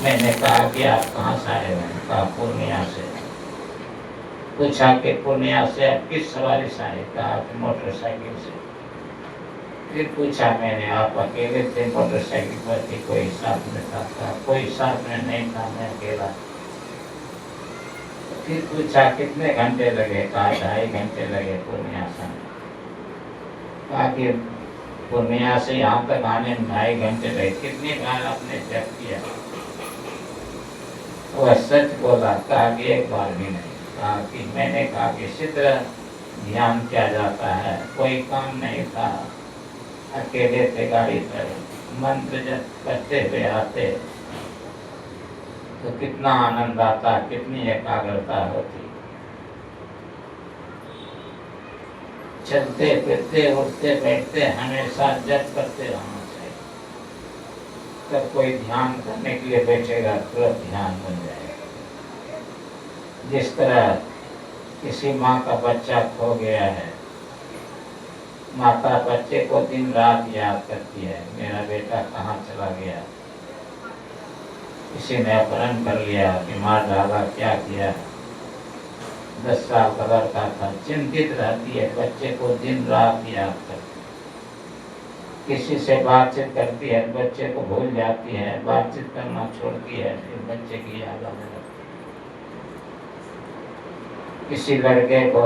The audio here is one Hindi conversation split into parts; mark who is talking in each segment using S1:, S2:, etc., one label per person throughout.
S1: मैंने कहा कि आप कहाँ से आए हैं? कहा पूर्णिया से। पूछा कि पूर्णिया से आप किस सवारी से आए? कहा कि मोटरसाइकिल से। फिर पूछा मैंने, आप अकेले थे मोटरसाइकिल पर कि कोई साथ में था? कहा कोई साथ में नहीं था, मैं अकेला। फिर पूछा कितने घंटे लगे? कहा 2.5 घंटे लगे पूर्णिया से। कहा कि पूर्णिया से यहाँ तक आने में 2.5 घंटे लगे, कितनी बार आपने जप किया? वह सच बोला। कहा कि एक बार भी नहीं। कहा कि मैंने कहा कि इसी तरह ध्यान किया जाता है, कोई काम नहीं था, अकेले थे गाड़ी पर, मंत्र जप करते हुए आते तो कितना आनंद आता, कितनी एकाग्रता होती। चलते फिरते उठते बैठते हमेशा जप करते रहना चाहिए। तब कोई ध्यान करने के लिए बैठेगा तुरंत ध्यान बन जाएगा। जिस तरह किसी माँ का बच्चा खो गया है, माता बच्चे को दिन रात याद करती है, मेरा बेटा कहाँ चला गया, किसी ने अपहरण कर लिया, बीमार डाला, क्या किया। 10 साल का लड़का था, चिंतित रहती है, बच्चे को दिन रात याद करती है। किसी से बातचीत करती है, बच्चे को भूल जाती है, बातचीत करना छोड़ती है, फिर बच्चे की याद आने लगती है। किसी लड़के को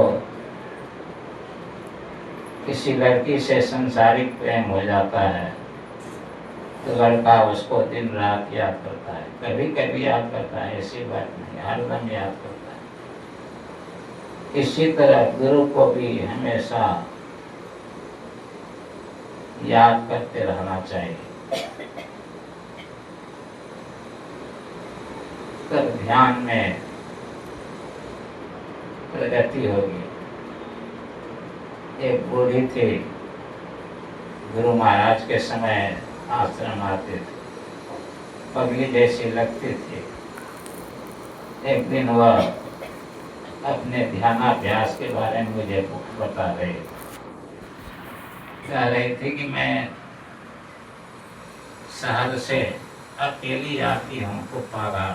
S1: किसी लड़की से संसारिक प्रेम हो जाता है तो लड़का उसको दिन रात याद करता है, कभी कभी याद करता है, ऐसी बात नहीं, हरदम याद करता है। इसी तरह गुरु को भी हमेशा याद करते रहना चाहिए, तब ध्यान में प्रगति होगी। एक बूढ़ी थी, गुरु महाराज के समय आश्रम आते थे, पगली जैसी लगती थी। एक दिन वह अपने ध्यानाभ्यास के बारे में मुझे बता रही थी। कह रही थी कि मैं शहर से अकेली आती हूँ, कुपारा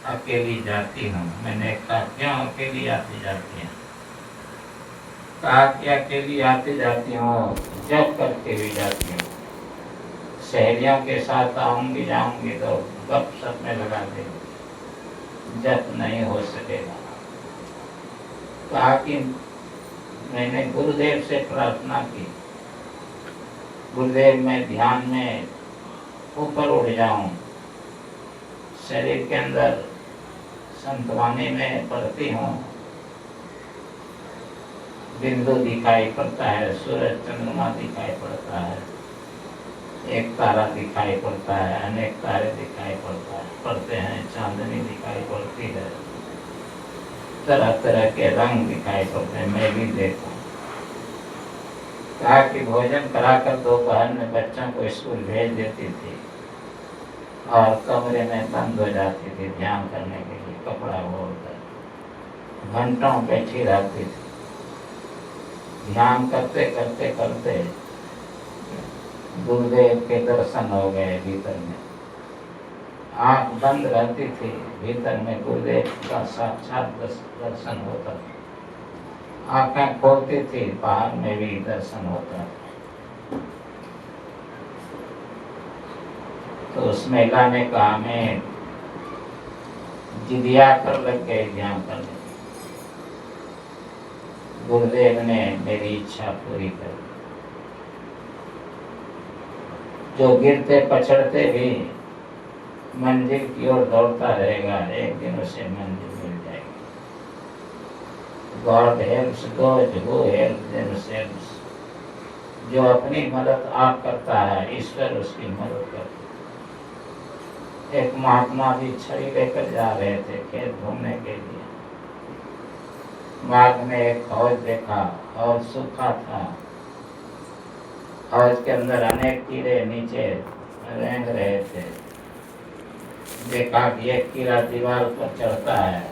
S1: अकेली जाती हूँ। मैंने कहा क्यों अकेली आती जाती है? कहा कि अकेली आती जाती हूँ, जप करके भी जाती हूँ, सहेलियों के साथ आऊंगी जाऊंगी तो गपशप में लगा देंगे, जप नहीं हो सकेगा। कहा कि मैंने गुरुदेव से प्रार्थना की, गुरुदेव मैं ध्यान में ऊपर उठ जाऊं, शरीर के अंदर संतवानी में पड़ती हूँ, बिंदु दिखाई पड़ता है, सूरज चंद्रमा दिखाई पड़ता है, एक तारा दिखाई पड़ता है, अनेक तारे दिखाई पड़ते हैं, चांदनी दिखाई पड़ती है, तरह तरह के रंग दिखाई पड़ते हैं, मैं भी देखूं। कहा कि भोजन कराकर दोपहर में बच्चों को स्कूल भेज देती थी और कमरे में बंद हो जाती थी ध्यान करने के लिए, कपड़ा ओढ़कर घंटों बैठी रहती थी। ध्यान करते करते करते गुरुदेव के दर्शन हो गए भीतर में। आंख बंद रहती थी, भीतर में गुरुदेव का साक्षात दर्शन होता था। आंखें खोलती थी, बाहर में भी दर्शन होता था। तो उस महिला ने कहा मैं जिदिया कर लग गई ध्यान करने। गुरुदेव ने मेरी इच्छा पूरी कर दी। जो गिरते पछड़ते भी मंजिल की ओर दौड़ता रहेगा, एक दिन उसे मंजिल मिल जाएगी। God helps those who help themselves। जो अपनी मदद आप करता है, ईश्वर उसकी मदद करता है। एक महात्मा जी छड़ी लेकर जा रहे थे खेत घूमने के लिए। मार्ग में एक हौज देखा, हौज सूखा था, हौज के अंदर अनेक कीड़े नीचे रेंग रहे थे। देखा कि एक कीड़ा दीवार पर चढ़ता है,